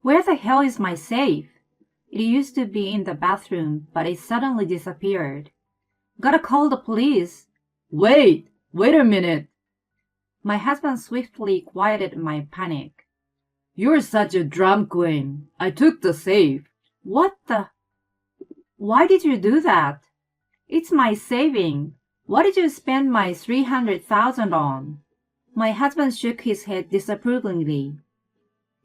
Where the hell is my safe? It used to be in the bathroom, but it suddenly disappeared. Gotta call the police. Wait a minute. My husband swiftly quieted my panic. You're such a drama queen. I took the safe. What the? Why did you do that? It's my saving. What did you spend my 300,000 on? My husband shook his head disapprovingly.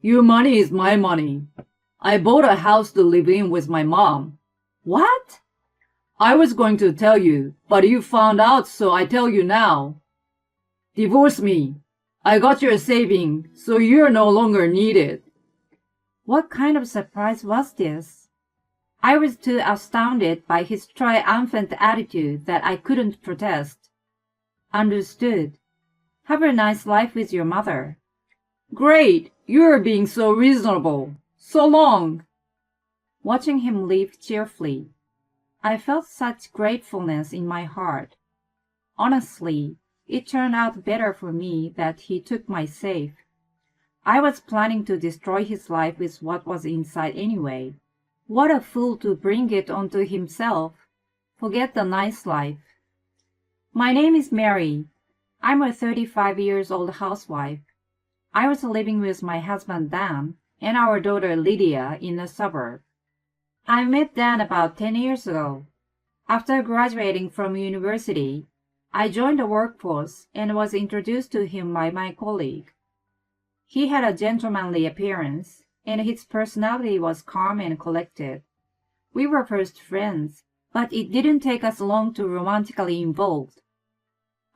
Your money is my money. I bought a house to live in with my mom. What? I was going to tell you, but you found out, so I tell you now. Divorce me. I got your saving, so you're no longer needed. What kind of surprise was this? I was too astounded by his triumphant attitude that I couldn't protest. Understood. Have a nice life with your mother. Great! You're being so reasonable. So long! Watching him leave cheerfully, I felt such gratefulness in my heart. Honestly, it turned out better for me that he took my safe. I was planning to destroy his life with what was inside anyway. What a fool to bring it onto himself. Forget the nice life. My name is Mary. I'm a 35-year-old housewife. I was living with my husband Dan and our daughter Lydia in a suburb. I met Dan about 10 years ago. After graduating from university, I joined the workforce and was introduced to him by my colleague. He had a gentlemanly appearance, and his personality was calm and collected. We were first friends, but it didn't take us long to romantically involved.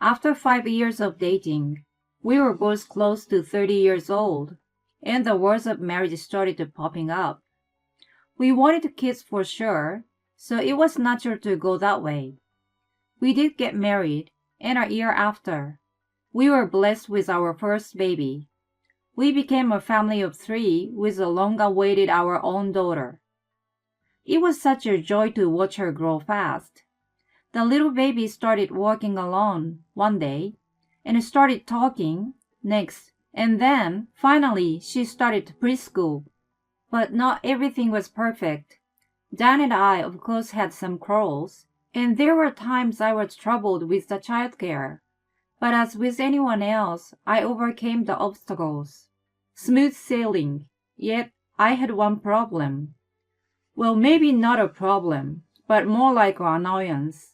After 5 years of dating, we were both close to 30 years old, and the words of marriage started popping up. We wanted kids for sure, so it was natural to go that way. We did get married, and a year after, we were blessed with our first baby. We became a family of 3 with a long-awaited our own daughter. It was such a joy to watch her grow fast. The little baby started walking alone one day, and started talking next, and then, finally, she started preschool. But not everything was perfect. Dan and I, of course, had some quarrels, and there were times I was troubled with the childcare. But as with anyone else, I overcame the obstacles. Smooth sailing, yet I had one problem. Well, maybe not a problem, but more like an annoyance.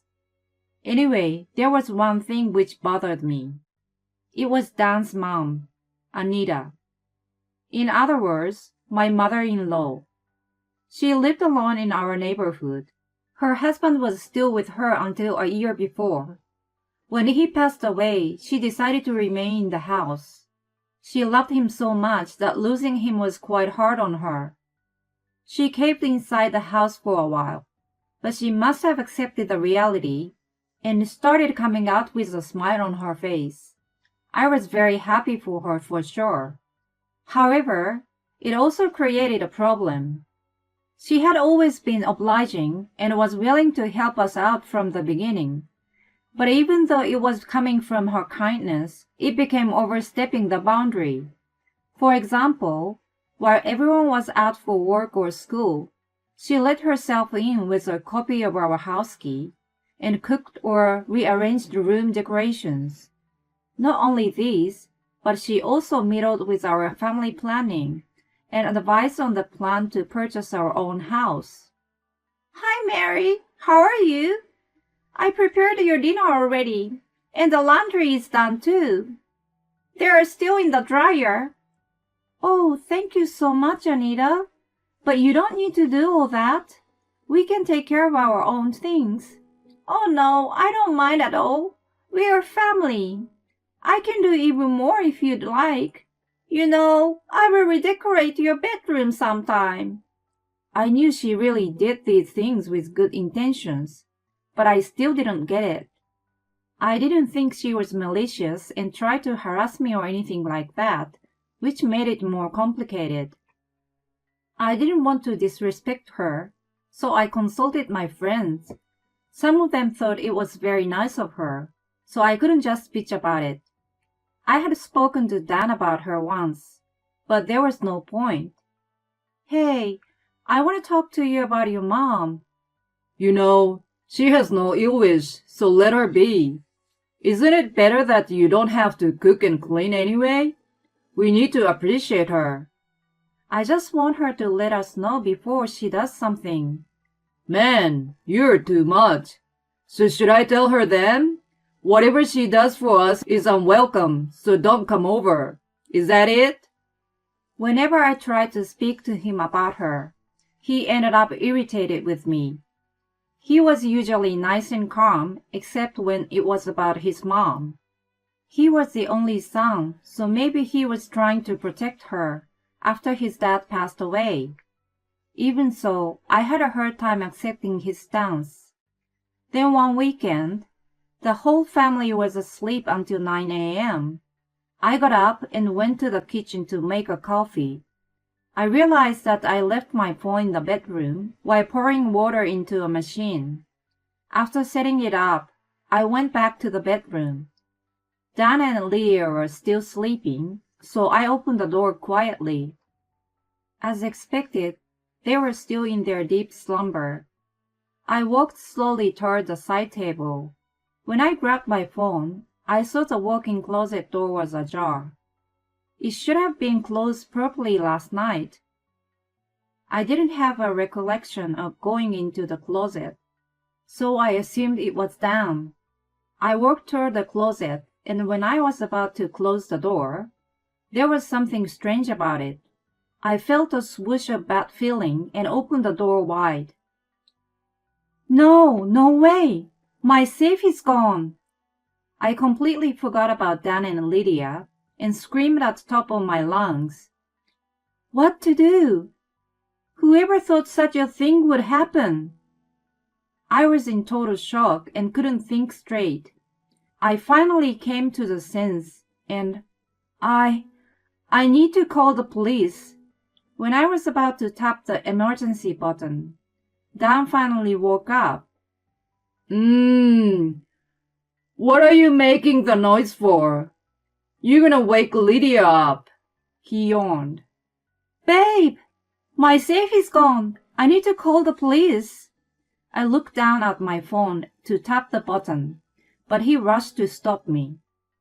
Anyway, there was one thing which bothered me. It was Dan's mom, Anita. In other words, my mother-in-law. She lived alone in our neighborhood. Her husband was still with her until a year before. When he passed away, she decided to remain in the house. She loved him so much that losing him was quite hard on her. She caved inside the house for a while, but she must have accepted the reality and started coming out with a smile on her face. I was very happy for her for sure. However, it also created a problem. She had always been obliging and was willing to help us out from the beginning. But even though it was coming from her kindness, it became overstepping the boundary. For example, while everyone was out for work or school, she let herself in with a copy of our house key and cooked or rearranged room decorations. Not only this, but she also meddled with our family planning and advised on the plan to purchase our own house. Hi, Mary. How are you? I prepared your dinner already, and the laundry is done too. They are still in the dryer. Oh, thank you so much, Anita. But you don't need to do all that. We can take care of our own things. Oh no, I don't mind at all. We are family. I can do even more if you'd like. You know, I will redecorate your bedroom sometime. I knew she really did these things with good intentions, but I still didn't get it. I didn't think she was malicious and tried to harass me or anything like that, which made it more complicated. I didn't want to disrespect her, so I consulted my friends. Some of them thought it was very nice of her, so I couldn't just bitch about it. I had spoken to Dan about her once, but there was no point. Hey, I want to talk to you about your mom. You know, she has no ill wish, so let her be. Isn't it better that you don't have to cook and clean anyway? We need to appreciate her. I just want her to let us know before she does something. Man, you're too much. So should I tell her then? Whatever she does for us is unwelcome, so don't come over. Is that it? Whenever I tried to speak to him about her, he ended up irritated with me. He was usually nice and calm, except when it was about his mom. He was the only son, so maybe he was trying to protect her after his dad passed away. Even so, I had a hard time accepting his stance. Then one weekend, the whole family was asleep until 9 a.m. I got up and went to the kitchen to make a coffee. I realized that I left my phone in the bedroom while pouring water into a machine. After setting it up, I went back to the bedroom. Dan and Leah were still sleeping, so I opened the door quietly. As expected, they were still in their deep slumber. I walked slowly toward the side table. When I grabbed my phone, I saw the walk-in closet door was ajar. It should have been closed properly last night. I didn't have a recollection of going into the closet, so I assumed it was down. I walked toward the closet, and when I was about to close the door, there was something strange about it. I felt a swoosh of bad feeling and opened the door wide. No, no way! My safe is gone! I completely forgot about Dan and Lydia and screamed at the top of my lungs. What to do? Whoever thought such a thing would happen? I was in total shock and couldn't think straight. I finally came to the sense and I need to call the police. When I was about to tap the emergency button, Dan finally woke up. What are you making the noise for? You're gonna wake Lydia up, he yawned. Babe, my safe is gone. I need to call the police. I looked down at my phone to tap the button, but he rushed to stop me.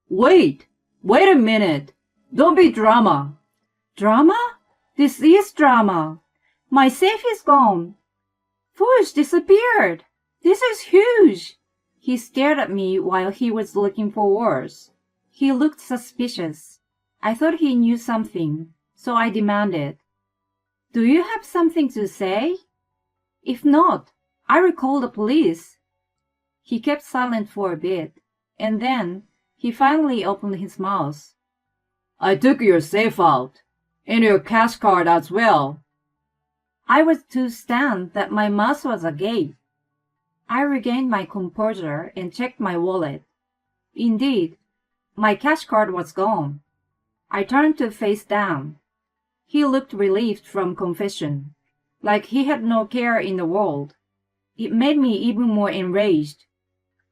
Wait a minute. Don't be drama. Drama? This is drama. My safe is gone. Foosh disappeared. This is huge. He stared at me while he was looking for words. He looked suspicious. I thought he knew something, so I demanded, Do you have something to say? If not, I will call the police. He kept silent for a bit, and then he finally opened his mouth. I took your safe out, and your cash card as well. I was too stunned that my mouth was agape. I regained my composure and checked my wallet. Indeed, my cash card was gone. I turned to face down. He looked relieved from confession, like he had no care in the world. It made me even more enraged.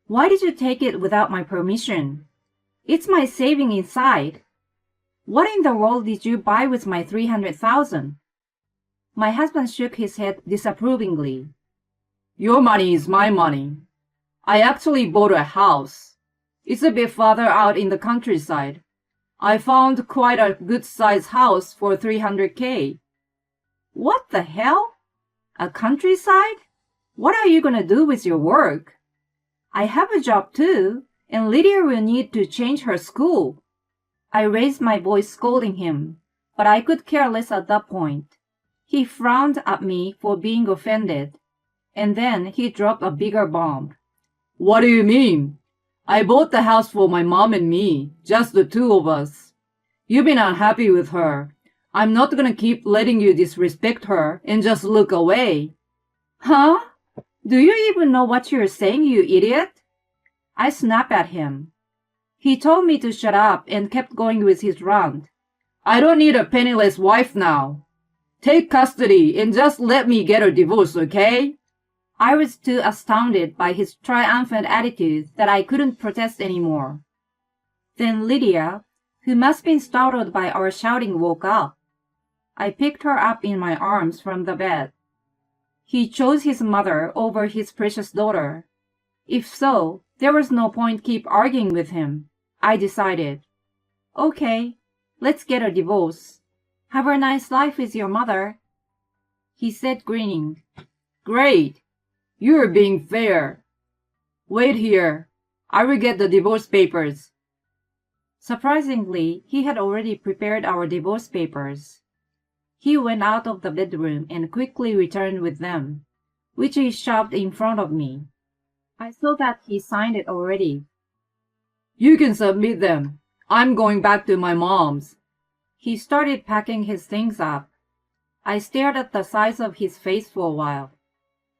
Why did you take it without my permission? It's my saving inside. What in the world did you buy with my $300,000? My husband shook his head disapprovingly. Your money is my money. I actually bought a house. It's a bit farther out in the countryside. I found quite a good-sized house for $300K. What the hell? A countryside? What are you gonna do with your work? I have a job too, and Lydia will need to change her school. I raised my voice scolding him, but I could care less at that point. He frowned at me for being offended, and then he dropped a bigger bomb. What do you mean? I bought the house for my mom and me, just the two of us. You've been unhappy with her. I'm not gonna keep letting you disrespect her and just look away. Huh? Do you even know what you're saying, you idiot? I snapped at him. He told me to shut up and kept going with his rant. I don't need a penniless wife now. Take custody and just let me get a divorce, okay? I was too astounded by his triumphant attitude that I couldn't protest anymore. Then Lydia, who must have been startled by our shouting, woke up. I picked her up in my arms from the bed. He chose his mother over his precious daughter. If so, there was no point keep arguing with him. I decided. Okay, let's get a divorce. Have a nice life with your mother, he said, grinning. Great! You're being fair. Wait here. I will get the divorce papers. Surprisingly, he had already prepared our divorce papers. He went out of the bedroom and quickly returned with them, which he shoved in front of me. I saw that he signed it already. You can submit them. I'm going back to my mom's. He started packing his things up. I stared at the size of his face for a while.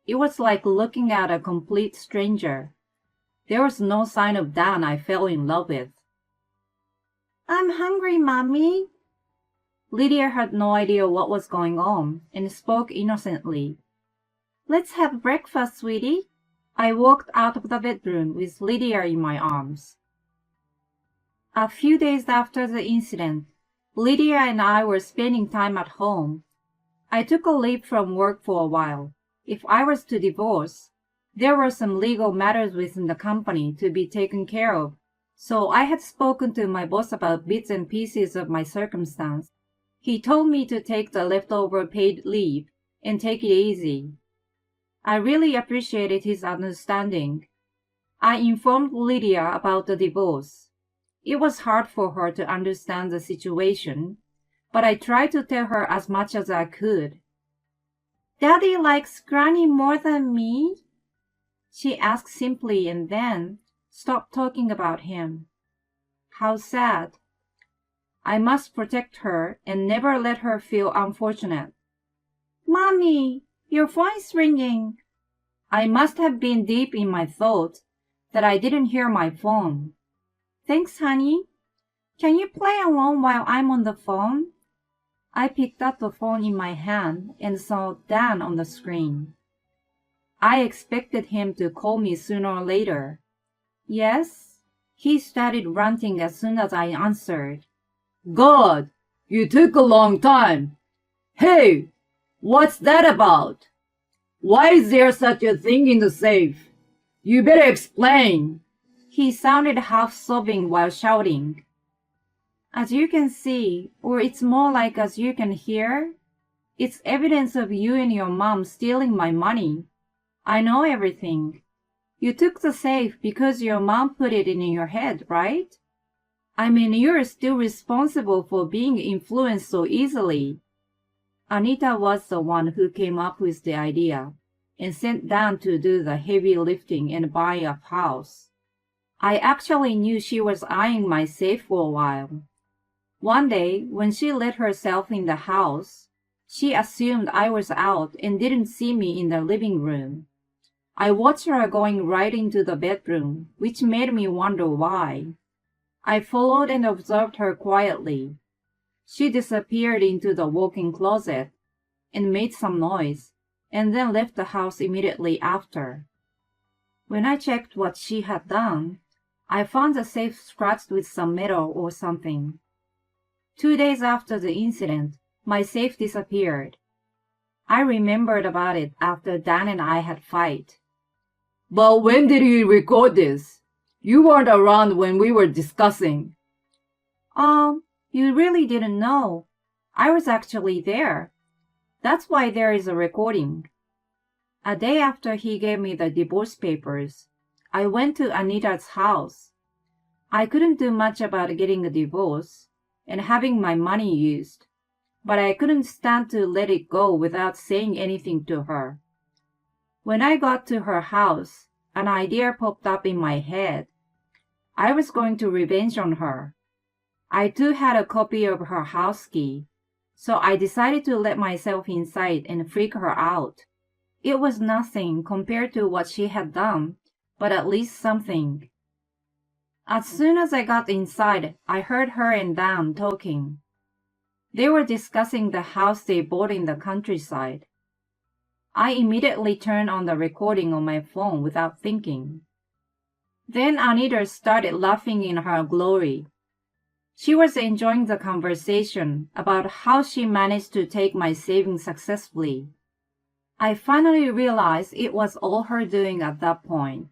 It was like looking at a complete stranger. There was no sign of Dan I fell in love with. I'm hungry, Mommy. Lydia had no idea what was going on and spoke innocently. Let's have breakfast, sweetie. I walked out of the bedroom with Lydia in my arms. A few days after the incident, Lydia and I were spending time at home. I took a leave from work for a while. If I was to divorce, there were some legal matters within the company to be taken care of, so I had spoken to my boss about bits and pieces of my circumstance. He told me to take the leftover paid leave and take it easy. I really appreciated his understanding. I informed Lydia about the divorce. It was hard for her to understand the situation, but I tried to tell her as much as I could. Daddy likes Granny more than me? She asked simply and then stopped talking about him. How sad. I must protect her and never let her feel unfortunate. Mommy, your phone is ringing. I must have been deep in my thoughts that I didn't hear my phone. Thanks, honey. Can you play along while I'm on the phone? I picked up the phone in my hand and saw Dan on the screen. I expected him to call me sooner or later. Yes? He started ranting as soon as I answered. God, you took a long time. Hey, what's that about? Why is there such a thing in the safe? You better explain. He sounded half sobbing while shouting. As you can see, or it's more like as you can hear, it's evidence of you and your mom stealing my money. I know everything. You took the safe because your mom put it in your head, right? I mean, you're still responsible for being influenced so easily. Anita was the one who came up with the idea and sent Dan to do the heavy lifting and buy a house. I actually knew she was eyeing my safe for a while. One day, when she let herself in the house, she assumed I was out and didn't see me in the living room. I watched her going right into the bedroom, which made me wonder why. I followed and observed her quietly. She disappeared into the walk-in closet and made some noise, and then left the house immediately after. When I checked what she had done, I found the safe scratched with some metal or something. 2 days after the incident, my safe disappeared. I remembered about it after Dan and I had fight. But when did you record this? You weren't around when we were discussing. You really didn't know. I was actually there. That's why there is a recording. A day after he gave me the divorce papers, I went to Anita's house. I couldn't do much about getting a divorce and having my money used, but I couldn't stand to let it go without saying anything to her. When I got to her house, an idea popped up in my head. I was going to revenge on her. I too had a copy of her house key, so I decided to let myself inside and freak her out. It was nothing compared to what she had done, but at least something. As soon as I got inside, I heard her and Dan talking. They were discussing the house they bought in the countryside. I immediately turned on the recording on my phone without thinking. Then Anita started laughing in her glory. She was enjoying the conversation about how she managed to take my savings successfully. I finally realized it was all her doing at that point.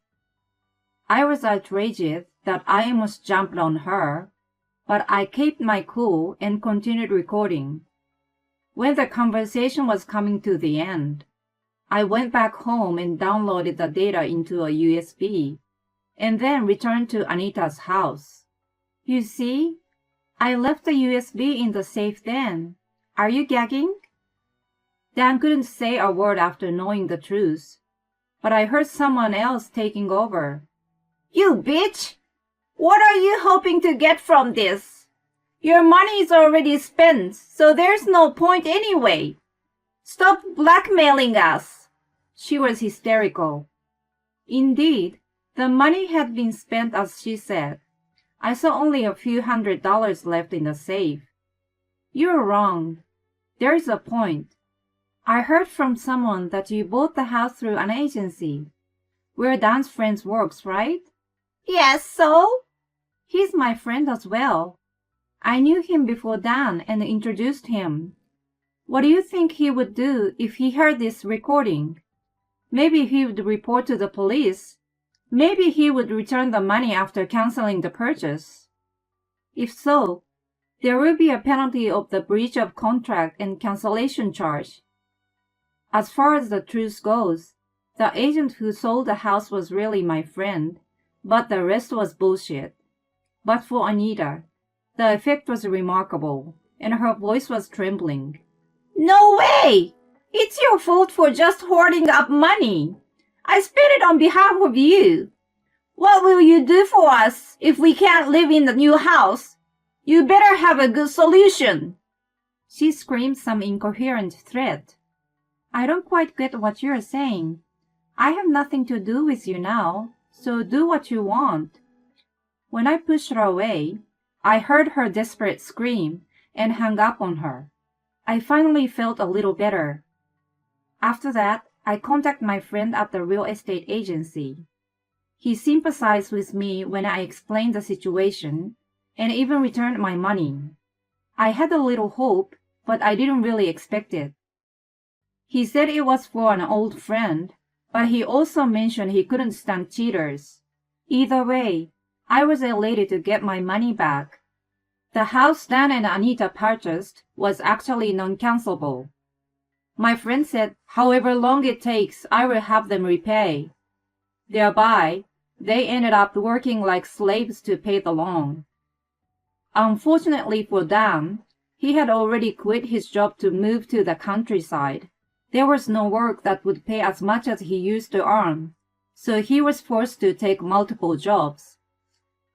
I was outraged that I almost jumped on her, but I kept my cool and continued recording. When the conversation was coming to the end, I went back home and downloaded the data into a USB, and then returned to Anita's house. You see, I left the USB in the safe then. Are you gagging? Dan couldn't say a word after knowing the truth, but I heard someone else taking over. You bitch! What are you hoping to get from this? Your money is already spent, so there's no point anyway. Stop blackmailing us. She was hysterical. Indeed, the money had been spent as she said. I saw only a few $100s left in the safe. You're wrong. There's a point. I heard from someone that you bought the house through an agency, where Dan's friend works, right? Yes, so? He's my friend as well. I knew him before Dan and introduced him. What do you think he would do if he heard this recording? Maybe he would report to the police. Maybe he would return the money after canceling the purchase. If so, there will be a penalty of the breach of contract and cancellation charge. As far as the truth goes, the agent who sold the house was really my friend, but the rest was bullshit. But for Anita, the effect was remarkable, and her voice was trembling. No way! It's your fault for just hoarding up money. I spent it on behalf of you. What will you do for us if we can't live in the new house? You better have a good solution. She screamed some incoherent threat. I don't quite get what you're saying. I have nothing to do with you now, so do what you want. When I pushed her away, I heard her desperate scream and hung up on her. I finally felt a little better. After that, I contacted my friend at the real estate agency. He sympathized with me when I explained the situation and even returned my money. I had a little hope, but I didn't really expect it. He said it was for an old friend, but he also mentioned he couldn't stand cheaters. Either way, I was elated to get my money back. The house Dan and Anita purchased was actually non-cancelable. My friend said, however long it takes, I will have them repay. Thereby, they ended up working like slaves to pay the loan. Unfortunately for Dan, he had already quit his job to move to the countryside. There was no work that would pay as much as he used to earn, so he was forced to take multiple jobs.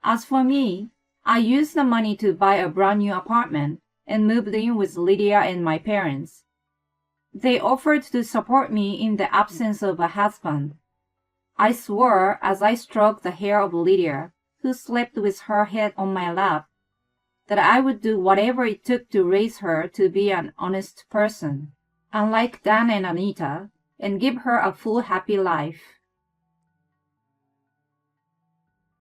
As for me, I used the money to buy a brand new apartment and moved in with Lydia and my parents. They offered to support me in the absence of a husband. I swore as I stroked the hair of Lydia, who slept with her head on my lap, that I would do whatever it took to raise her to be an honest person, unlike Dan and Anita, and give her a full happy life.